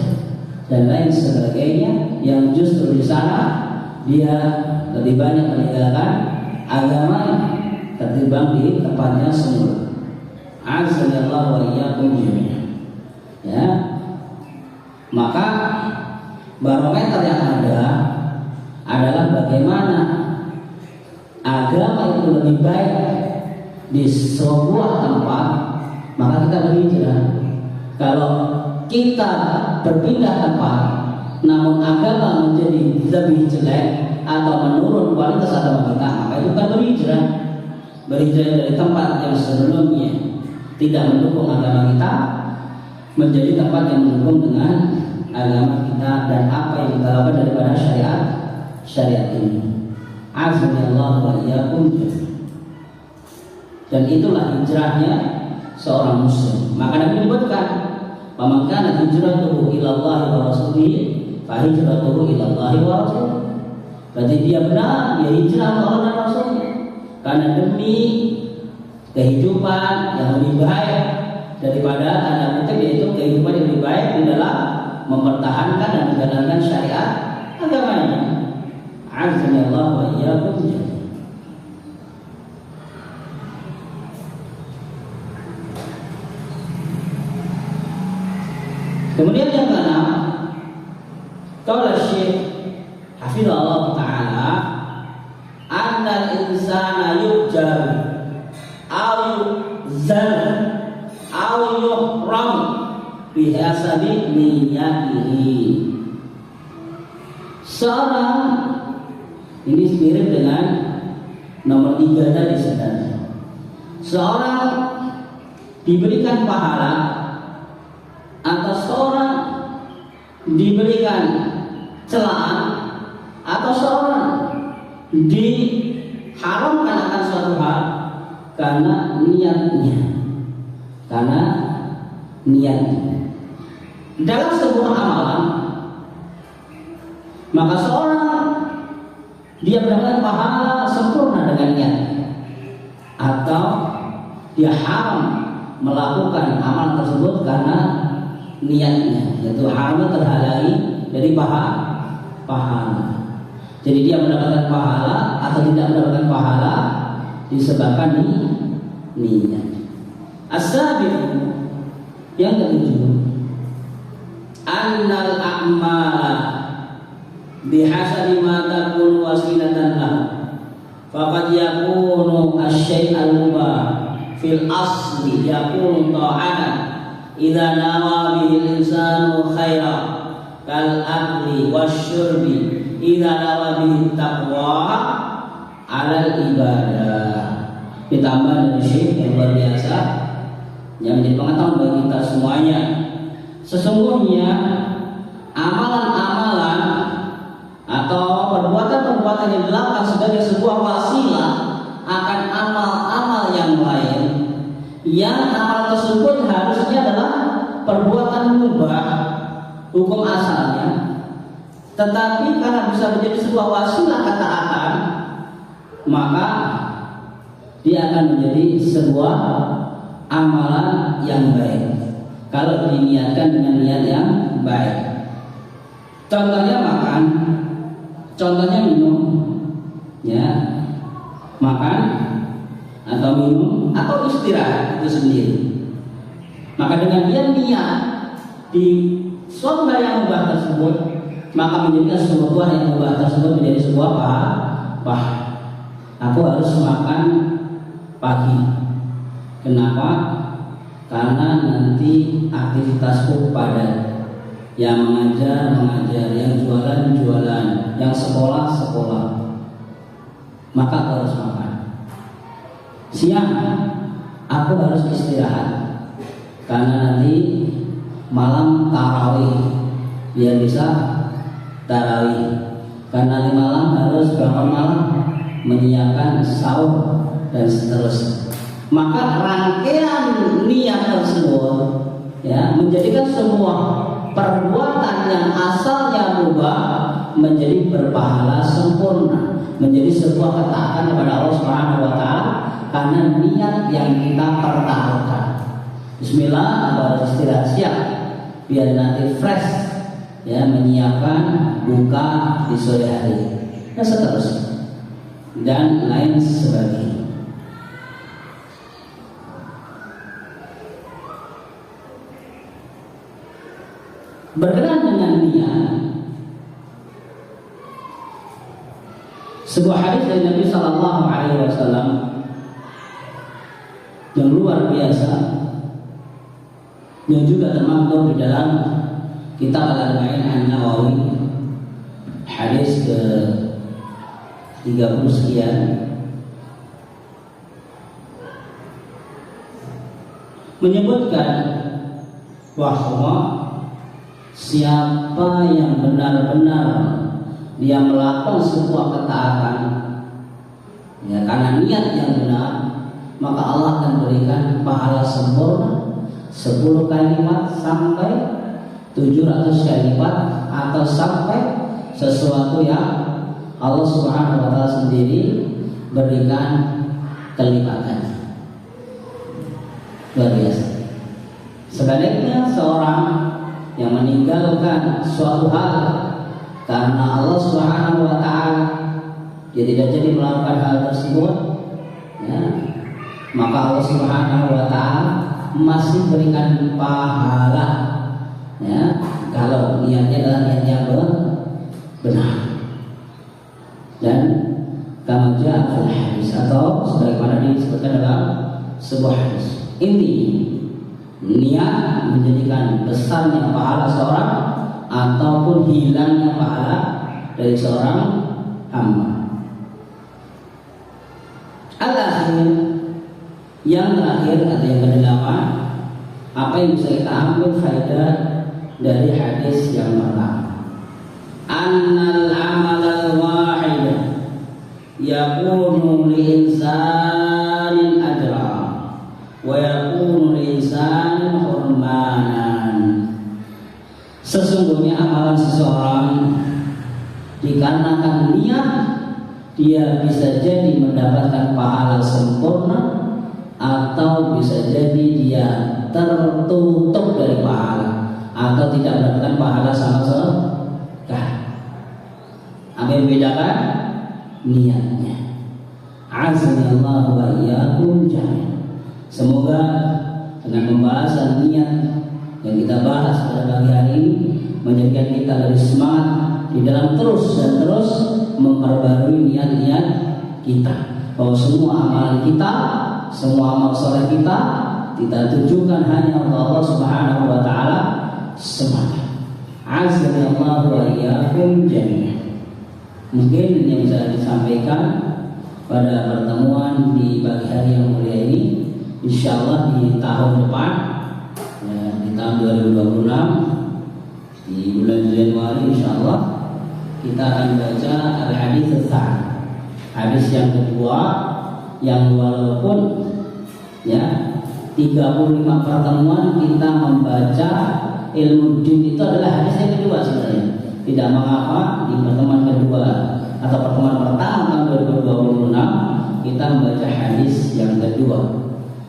dan lain sebagainya, yang justru di sana dia lebih banyak meninggalkan agama ketimbang di tempatnya semula. Azanillahu wa iyyakum jami'an. Ya, maka barometer yang ada adalah bagaimana agama itu lebih baik di sebuah tempat, maka kita berhijrah. Kalau kita berpindah tempat namun agama menjadi lebih jelek atau menurun kualitas agama kita, maka itu kan berhijrah. Berhijrah dari tempat yang sebelumnya tidak mendukung agama kita menjadi tempat yang mendukung dengan agama kita dan apa yang kita lakukan daripada syariat ini. Azanillahu wa iyyakum. Dan itulah hijrahnya seorang muslim. Maka Nabi menyebutkan, "Faman kana hijratuhu ila Allah wa rasulih, fa hijratuhu ila Allah wa rasulih." Berarti dia benar, dia hijrah ke Allah dan Rasulnya karena demi kehidupan yang lebih baik daripada tanda kutip, yaitu kehidupan yang lebih baik di dalam mempertahankan dan menjalankan syariat agamanya. Azanillahu wa iyyakum. Kemudian yang keenam, qala Syekh hafizallahu taala, annal insana yujjar aw yuzal aw yuhram bihasabi niyyatihi. Seorang, ini mirip dengan nomor 3 tadi sebenarnya. Seorang diberikan pahala atau seorang diberikan celaan atau seorang diharamkan akan suatu hal karena niatnya. Dalam sebuah amalan maka seorang dia mendapatkan pahala sempurna dengan niat, atau dia haram melakukan amal tersebut karena niatnya, yaitu haram terhalangi dari pahala. Jadi dia mendapatkan pahala atau tidak mendapatkan pahala disebabkan niat. As-sabiq, yang ketujuh, annal a'mala bihasabi ma takunu wasilatan lahu, faqad yakunu asy-syai'al mubah fil asli yakunu ta'atan idza nawa bil insanu khairan kal akli wasyurbi idza nawa bil taqwa alal ibadah. Ditambah dari syekh yang luar biasa yang menjadi pengetahuan bagi kita semuanya, sesungguhnya amalan-amalan atau perbuatan-perbuatan yang dilakukan sebagai sebuah wasilah akan amal-amal yang lain, yang amal tersebut harusnya adalah perbuatan mubah hukum asalnya, tetapi karena bisa menjadi sebuah wasilah ketaatan, maka dia akan menjadi sebuah amalan yang baik kalau diniatkan dengan niat yang baik. Contohnya makan, contohnya minum, ya, makan atau minum atau istirahat itu sendiri. Maka dengan dia niat di suatu hal yang mubah tersebut, maka menjadikan sebuah yang mubah tersebut menjadi sebuah pahala. Aku harus makan pagi. Kenapa? Karena nanti aktivitasku padat. Yang mengajar, yang jualan, yang sekolah. Maka aku harus makan. Siang aku harus istirahat. Karena nanti malam tarawih, biar bisa tarawih. Karena di malam harus berapa malam menyiapkan sahur dan seterusnya. Maka rangkaian niat tersebut, ya, menjadikan semua perbuatan yang asalnya mubah menjadi berpahala sempurna, menjadi sebuah ketaatan kepada Allah Subhanahu wa taala karena niat yang kita pertaruhkan. Bismillah, aku harus istirahat siang biar nanti fresh, ya, menyiapkan buka di sore hari dan seterusnya dan lain sebagainya. Berkenaan dengan niat, sebuah hadis dari Nabi Sallallahu Alaihi Wasallam yang luar biasa, yang juga termaktub di dalam kitab Al-Arba'in An-Nawawi, hadis ke 30 sekian, menyebutkan bahwa siapa yang benar-benar dia melakukan sebuah ketaatan, ya, karena niat yang benar, maka Allah akan berikan pahala sempurna 10 kalimat sampai 700 kalimat atau sampai sesuatu yang Allah Subhanahu wa taala sendiri berikan kelipatan. Luar biasa. Sebaliknya seorang yang meninggalkan suatu hal karena Allah Subhanahu wa taala, dia tidak jadi melakukan hal tersebut, ya, maka Allah Subhanahu wa taala masih berikan pahala, ya, kalau niatnya adalah niat yang benar. Dan kama jaa fil hadis, atau sebagaimana disebutkan dalam sebuah hadis, inti niat menjadikan besarnya pahala seorang ataupun hilangnya pahala dari seorang hamba. Al-akhir, yang terakhir atau yang kedelapan, apa yang bisa kita ambil faedah dari hadis yang pertama? Annal amalal wahid yakunu li insanin ajra wa yakunu li insanin hurmanan. Sesungguhnya amalan seseorang Dikarenakan niat, dia bisa jadi mendapatkan pahala sempurna, atau bisa jadi dia tertutup dari pahala, atau tidak mendapatkan pahala sama sekali. Apa yang membedakan? Niatnya. Azanillahu wa iyyakum jami'an. Semoga dengan pembahasan niat yang kita bahas pada pagi hari ini menjadikan kita lebih semangat di dalam terus dan terus memperbarui niat-niat kita, bahwa semua amalan kita, semua amal soleh kita tujukan hanya untuk Allah Subhanahu wa taala semata. Azanillahu wa iyyakum jami'an. Mungkin yang bisa disampaikan pada pertemuan di pagi hari yang mulia ini, insyaallah di tahun depan, ya, di tahun 2026 di bulan Januari, insyaallah kita akan baca al-hadis tsaani, hadis yang kedua, yang walaupun ya 35 pertemuan kita membaca ilmu din itu adalah hadis yang kedua sebenarnya. Tidak mengapa di pertemuan kedua atau pertemuan pertama tahun 2026 kita membaca hadis yang kedua.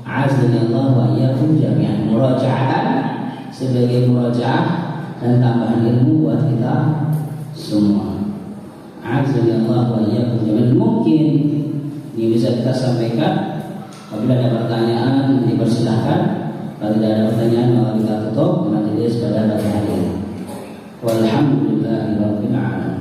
Azanillahu wa iyyakum jami'an. Murajaah sebagai murajaah dan tambahan ilmu buat kita semua. Azanillahu wa iyyakum jami'an. Mungkin ini bisa kita sampaikan. Apabila ada pertanyaan dipersilahkan. Kalau tidak ada pertanyaan maka kita tutup majelis pada pagi hari ini. Walhamdulillahirabbil alamin.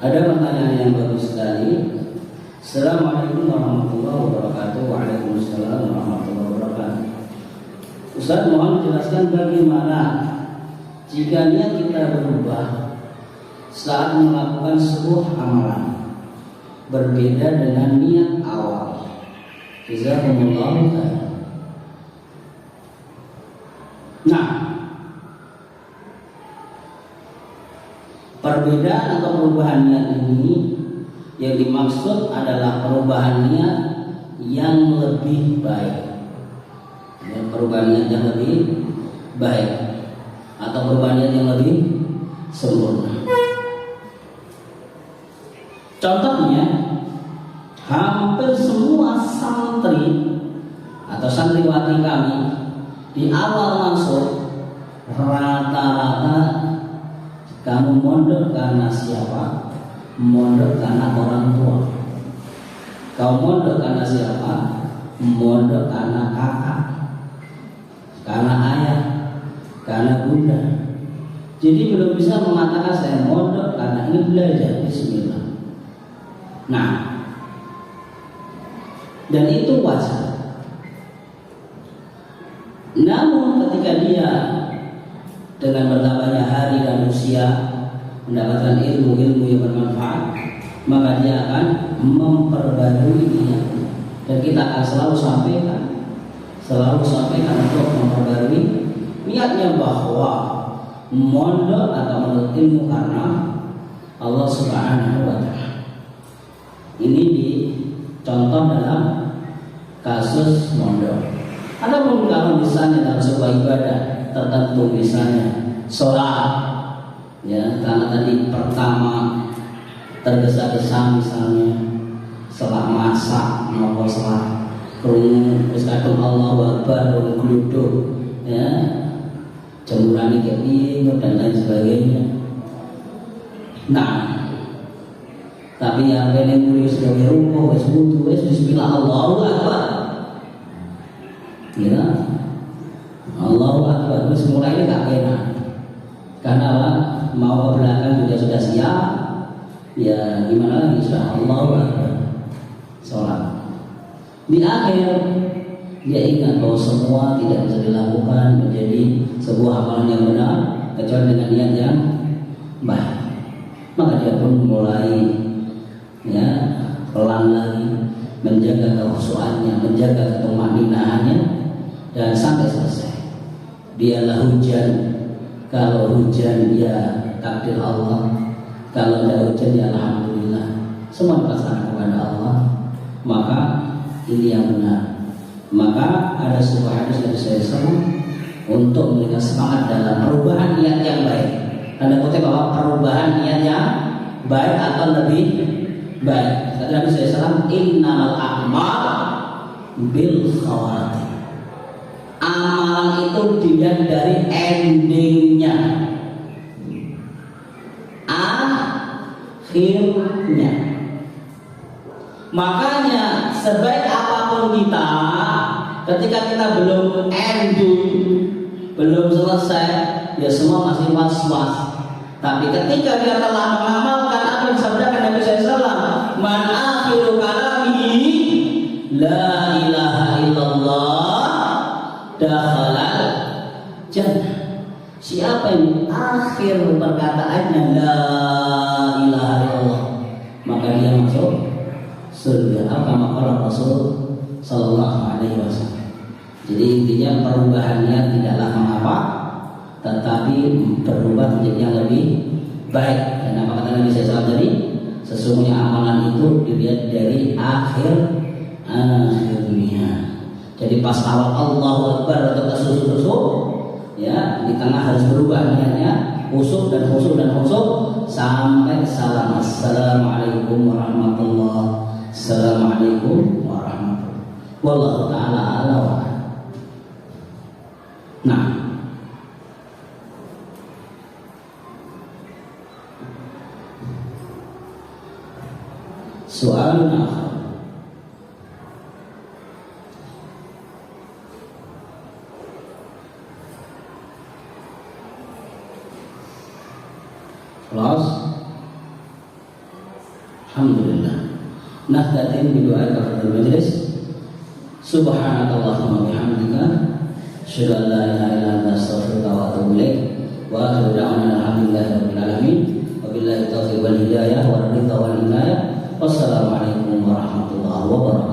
Ada pertanyaan yang bagus sekali. Assalamualaikum warahmatullahi wabarakatuh. Waalaikumsalam warahmatullahi wabarakatuh. Ustaz, mohon jelaskan bagaimana jika niat kita berubah saat melakukan sebuah amalan berbeda dengan niat awal. Jazakumullahu khairan. Nah, perbedaan atau perubahan niat ini yang dimaksud adalah perubahan niat yang lebih baik, ya, perubahan niat yang lebih baik atau perubahan niat yang lebih sempurna. Contohnya, hampir semua santri atau santriwati kami di awal masuk rata-rata kamu mondok karena siapa? Mondok karena orang tua. Kau mondok karena siapa? Mondok karena kakak, karena ayah, karena bunda. Jadi belum bisa mengatakan saya mondok karena ini belajar. Bismillah. Nah, dan itu wajar. Namun ketika dia dengan bertambahnya hari dan usia mendapatkan ilmu-ilmu yang bermanfaat, maka dia akan memperbarui niatnya. Dan kita akan selalu sampaikan untuk memperbarui niatnya, bahwa mondok atau menuntut ilmu karena Allah Subhanahu wa Ta'ala. Ini dicontoh dalam kasus mondok. Adapun kalau misalnya dalam sebuah ibadah tertentu, misalnya sholat, ya, karena tadi pertama tergesa-gesa, misalnya sholat masak maupun sholat kerungu, terus kadung Allahu Akbar, geluduk, ya, jemuran ini dan lain sebagainya. Nah, tapi yang lain mulai sebagai ruko, wes wudu, wes bismillah Allahu Akbar, ya, Allahu Akbar, wes mulai tak enak. Karena apa? Mau ke belakang juga sudah siap, ya gimana lagi, sudah Allahu Akbar sholat. Di akhir dia ingat bahwa semua tidak bisa dilakukan menjadi sebuah amalan yang benar kecuali dengan niat yang baik. Maka dia pun mulai, ya, pelan lagi menjaga kekhusyuannya, menjaga ketumaninannya, dan sampai selesai. Dialah hujan. Kalau hujan ya takdir Allah, kalau tidak hujan ya alhamdulillah, semua dipasrahkan kepada Allah. Maka ini yang benar. Maka ada sebuah hadis dari Rasulullah untuk memberikan semangat dalam perubahan niat yang baik. Anda kutip bahwa perubahan niat yang baik atau lebih baik. Kata Nabi SAW, innamal a'mal bil khawatim. Amalan itu dilihat dari endingnya, akhirnya. Makanya sebaik apapun kita, ketika kita belum ending, belum selesai, ya semua masih was-was. Tapi ketika dia telah mengamalkan apa yang disabdakan Nabi SAW, man akhiru kalamihi la ilaha illallah dakhalal jannah. Siapa yang akhir perkataannya la ilaha illallah, maka dia masuk surga. Apa maqala Rasul sallallahu alaihi wasallam. Jadi intinya perubahannya tidaklah mengapa, tetapi berubah menjadi yang lebih baik. Dan apa kata Nabi SAW tadi, sesungguhnya amalan itu dilihat dari akhirnya. Jadi pas awal Allahu Akbar atau kesusuk-susuk, ya, di tengah harus berubah niatnya, khusyuk dan khusyuk dan khusyuk sampai salam. Assalamualaikum warahmatullahi. Assalamualaikum warahmatullahi. Wallahu ta'ala a'lam. Nah, soal akhir. Kelas. Alhamdulillah. Nahdatin bidu'a kafaratul majlis. Subhanakallahumma bihamdika asyhadu an la ilaha illa anta astaghfiruka wa atubu ilaik. Wa akhiru da'wana alhamdulillahi rabbil alamin. Wabillahi taufiq wal hidayah wal ridha wal inayah. Wassalamualaikum warahmatullahi wabarakatuh.